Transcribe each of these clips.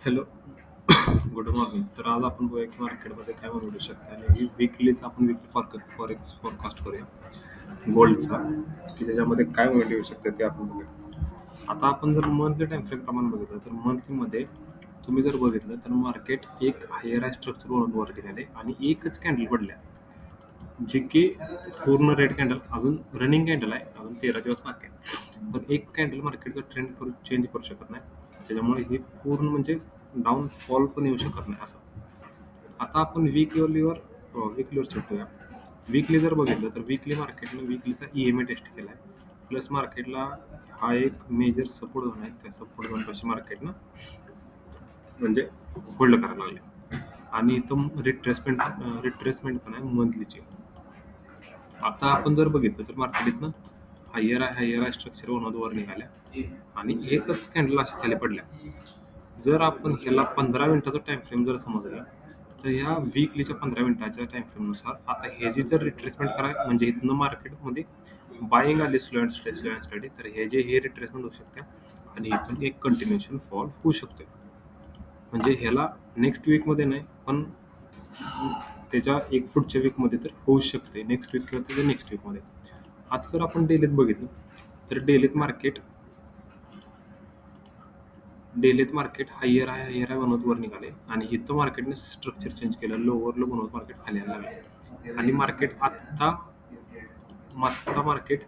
Hello. Good morning. तर आज आपण बघूया की मार्केटमध्ये काय मिळू शकते आणि वीकलीच आपण वीकली फॉरेक्स फोरकास्ट करूया गोल्डचा, की त्याच्यामध्ये काय मूव्हमेंट येऊ शकते ते आपण बघूया. आता आपण जर मंथली टाइम फ्रेम प्रमाणे बघितलं तर मंथलीमध्ये तुम्ही जर बघितलं तर मार्केट एक हायर हाय स्ट्रक्चर म्हणून वर गेलेले आणि एकच कॅन्डल पडल्या, जे की पूर्ण रेड कॅन्डल अजून रनिंग कॅन्डल आहे, अजून 13 दिवस बाकी आहे. पण एक कॅन्डल मार्केटचा ट्रेंड चेंज करू शकत नाही. त्याच्यामुळे हे पूर्ण म्हणजे डाऊनफॉल पण येऊ शकत नाही असं. आता आपण वीकलीवर चेक करूया. वीकली जर बघितलं तर वीकली मार्केटनं वीकलीचा EMA टेस्ट केला आहे. प्लस मार्केटला हा एक मेजर सपोर्ट झोन आहे. त्या सपोर्ट झोनपाशी मार्केटनं म्हणजे होल्ड करायला लागले आणि इथं रिट्रेसमेंट पण आहे मंथलीची. आता आपण जर बघितलं तर मार्केट इथनं हायर आहे स्ट्रक्चर वर निघाल्या आणि एकच कॅन्डल अशा खाली पडल्या. जर आपण ह्याला 15 मिनिटाचा टाइम फ्रेम जर समजला तर ह्या वीकलीच्या 15 मिनिटाच्या टाइम फ्रेमनुसार आता ह्याची जर रिट्रेसमेंट करायला म्हणजे इथनं मार्केटमध्ये बाईंग आली स्लो अँड स्टडी, तर हे रिट्रेसमेंट होऊ शकते आणि इथून एक कंटिन्युएशन फॉल होऊ शकते. म्हणजे ह्याला नेक्स्ट वीकमध्ये नाही, पण त्याच्या एक पुढच्या वीकमध्ये तर होऊ शकते, नेक्स्ट वीक किंवा त्याच्या नेक्स्ट वीकमध्ये. आता जर आपण डेलीत बघितलं तर डेलीत मार्केट हायर आहे बनवत वर निघाले आणि इथं मार्केटने स्ट्रक्चर चेंज केलं, लोअर लो बनवत मार्केट खाली यायला लागले आणि आत्ता मार्केट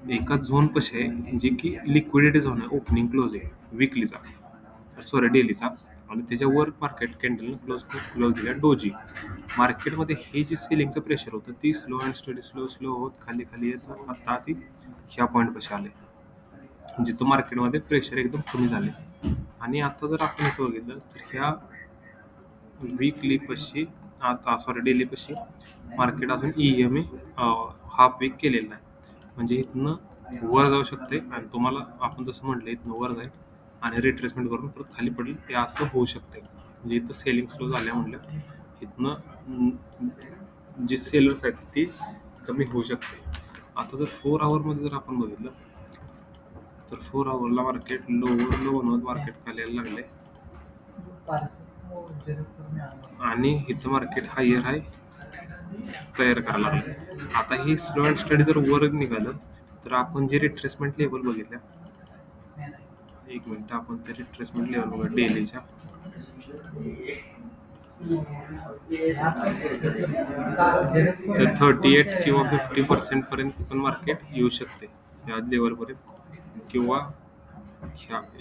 एका झोन कसे आहे, जे की लिक्विडिटी झोन आहे, ओपनिंग क्लोजिंग डेलीचा, आणि त्याच्यावर मार्केट कॅन्डल क्लोज दिल्या डोजी. मार्केटमध्ये हे जे सेलिंगचं प्रेशर होतं ती स्लो अँड स्लो होत खाली खाली येत आता ती ह्या पॉईंटपाशी आले, जिथं मार्केटमध्ये प्रेशर एकदम कमी झाले. आणि आता जर आपण इथं बघितलं तर ह्या डेली पशी मार्केट अजून EMA हाफ वीक केलेलं नाही. म्हणजे इथनं वर जाऊ शकते आणि तुम्हाला आपण जसं म्हटलं इथनं वर जाईल आणि रिट्रेसमेंट करून परत खाली पडेल, हे असं होऊ शकते. म्हणजे इथं सेलिंग स्लो झाल्या म्हणलं इथनं जी सेलर्स आहेत ती कमी होऊ शकते. आता जर 4 आवरमध्ये जर आपण बघितलं तर 4 आवरला मार्केट लोवर लो बनवत मार्केट खाली यायला लागले आणि इथं मार्केट हायर हाय तयार करायला लागले. आता ही स्लो अँड स्टडी जर वर निघालं तर आपण जे रिट्रेसमेंट लेवल बघितल्या, एक मिनिट आपण ते रिट्रेसमेंट लेवल बघा डेलीच्या, तर 38 किंवा 50% पर्यंत पण मार्केट येऊ शकते या लेवलपर्यंत, किंवा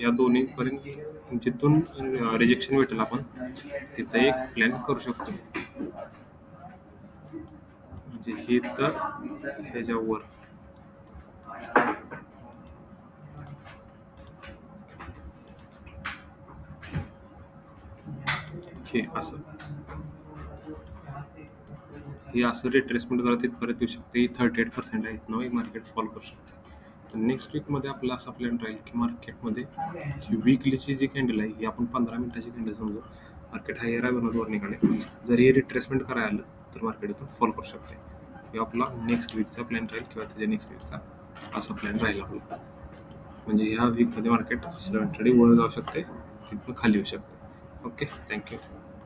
या दोन्ही पर्यंत जिथून रिजेक्शन भेटेल आपण तिथं एक प्लॅन करू शकतो. म्हणजे हे तर ह्याच्यावर हे असं रिट्रेसमेंट करत इथपर्यंत येऊ शकते. 38% आहे, इथनं मार्केट फॉल करू शकते. नेक्स्ट वीकमध्ये आपला असा प्लॅन राहील की मार्केटमध्ये ही वीकलीची जी कॅन्डल आहे ही आपण 15 मिनिटाची कॅन्डल समजू, मार्केट हायर आहे बनवत वर निघाले. जर हे रिट्रेसमेंट करायला आलं तर मार्केट इथून फॉल करू शकते. हे आपला नेक्स्ट वीकचा प्लॅन राहील किंवा त्याच्या नेक्स्ट वीकचा असा प्लॅन राहील आपला. म्हणजे ह्या वीकमध्ये मार्केट स्लो अँड स्टडी वर जाऊ शकते, तिथून खाली येऊ शकते. Okay, thank you.